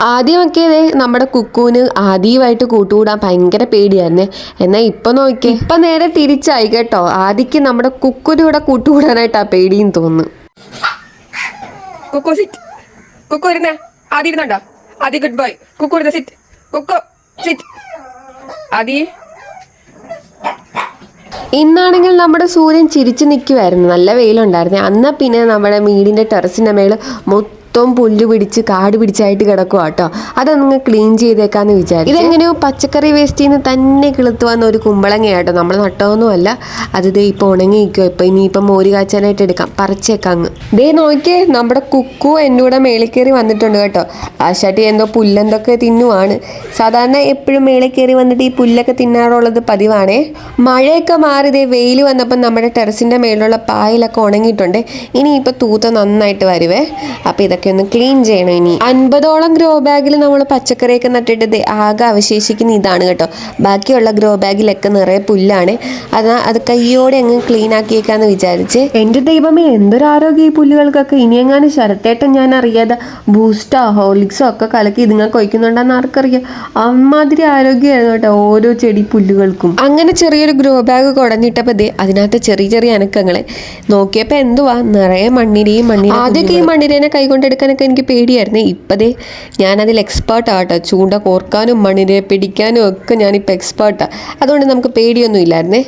ആദ്യമൊക്കെ നമ്മുടെ കുക്കുവിന് ആദ്യമായിട്ട് കൂട്ടുകൂടാൻ ഭയങ്കര പേടിയായിരുന്നേ. എന്നാൽ ഇപ്പം നോക്കിയേ, ഇപ്പം നേരെ തിരിച്ചായി കേട്ടോ. ആദ്യക്ക് നമ്മുടെ കുക്കുവിൻ്റെ കൂടെ കൂട്ടുകൂടാനായിട്ട് ആ പേടിയും തോന്നുന്നു. കുക്കു സിറ്റ്, കുക്കു ഇരുന്നേ. ആദ്യം ഇരുന്നുണ്ടോ? ആദ്യ ഗുഡ് ബോയ്. കുക്കു ഇരുന്ന് സിറ്റ്, കുക്കു സിറ്റ്. ആദ്യ ഇന്നാണെങ്കിൽ നമ്മുടെ സൂര്യൻ ചിരിച്ചു നിൽക്കുമായിരുന്നു, നല്ല വെയിലുണ്ടായിരുന്നു. അന്നാ പിന്നെ നമ്മുടെ വീടിൻ്റെ ടെറസിൻ്റെ മേൽ മൊത്തം പുല്ല് പിടിച്ച് കാട് പിടിച്ചായിട്ട് കിടക്കുക കേട്ടോ. അതൊന്ന് ക്ലീൻ ചെയ്തേക്കാന്ന് വിചാരിച്ചു. ഇതെങ്ങനെയോ പച്ചക്കറി വേസ്റ്റിൽ നിന്ന് തന്നെ കിളുത്ത് വന്ന ഒരു കുമ്പളങ്ങയാട്ടോ, നമ്മൾ നട്ടതൊന്നുമല്ല. അത് ദേ ഇപ്പോൾ ഉണങ്ങി നിൽക്കുമോ. ഇപ്പം ഇനിയിപ്പം മോര് കാച്ചാനായിട്ട് എടുക്കാം, പറിച്ചേക്കാം അങ്ങ്. ദേ നോക്കിയേ, നമ്മുടെ കുക്കു എൻ്റെ കൂടെ മേളിൽ കയറി വന്നിട്ടുണ്ട് കേട്ടോ. ആശാട്ടി എന്തോ പുല്ലെന്തൊക്കെ തിന്നുവാണ്. സാധാരണ എപ്പോഴും മേളിൽ കയറി വന്നിട്ട് ഈ പുല്ലൊക്കെ തിന്നാറുള്ളത് പതിവാണേ. മഴയൊക്കെ മാറി ദേ വെയിൽ വന്നപ്പം നമ്മുടെ ടെറസിൻ്റെ മേളിലുള്ള പായലൊക്കെ ഉണങ്ങിയിട്ടുണ്ട്. ഇനിയിപ്പോൾ തൂത്ത നന്നായിട്ട് വരുവേ. അപ്പോൾ ഇതൊക്കെ ഒന്ന് ക്ലീൻ ചെയ്യണം. ഇനി 50ഓളം ഗ്രോ ബാഗിൽ നമ്മൾ പച്ചക്കറിയൊക്കെ നട്ടിട്ട് ആകെ അവശേഷിക്കുന്ന ഇതാണ് കേട്ടോ. ബാക്കിയുള്ള ഗ്രോ ബാഗിലൊക്കെ നിറയെ പുല്ലാണ്. അത് കയ്യോടെ അങ്ങ് ക്ലീൻ ആക്കിയേക്കാന്ന് വിചാരിച്ച്. എൻ്റെ ദൈവമേ, എന്തൊരു ആരോഗ്യം ഈ പുല്ലുകൾക്കൊക്കെ. ഇനിയെങ്ങാനും ശരത്തേട്ടൻ ഞാൻ അറിയാതെ ബൂസ്റ്റോ ഹോർലിക്സോ ഒക്കെ കലക്കി ഇതുങ്ങൾക്ക് ഒഴിക്കുന്നുണ്ടെന്ന് ആർക്കറിയാം. അമ്മാതിരി ആരോഗ്യമായിരുന്നു കേട്ടോ ഓരോ ചെടി പുല്ലുകൾക്കും. അങ്ങനെ ചെറിയൊരു ഗ്രോ ബാഗ് കുടഞ്ഞിട്ടപ്പോൾ അതിനകത്ത് ചെറിയ ചെറിയ അനക്കങ്ങളെ നോക്കിയപ്പോൾ എന്തുവാ, നിറയെ മണ്ണിരയും ആദ്യമൊക്കെ ഈ മണ്ണിരേനെ കൈകൊണ്ട് എടുക്കാനൊക്കെ എനിക്ക് പേടിയായിരുന്നു. ഇപ്പതേ ഞാനതിൽ എക്സ്പേർട്ടാണ് കേട്ടോ. ചൂണ്ട കോർക്കാനും മണ്ണിരയെ പിടിക്കാനും ഒക്കെ ഞാനിപ്പോൾ എക്സ്പേർട്ടാണ്. അതുകൊണ്ട് നമുക്ക് പേടിയൊന്നും ഇല്ലായിരുന്നേ.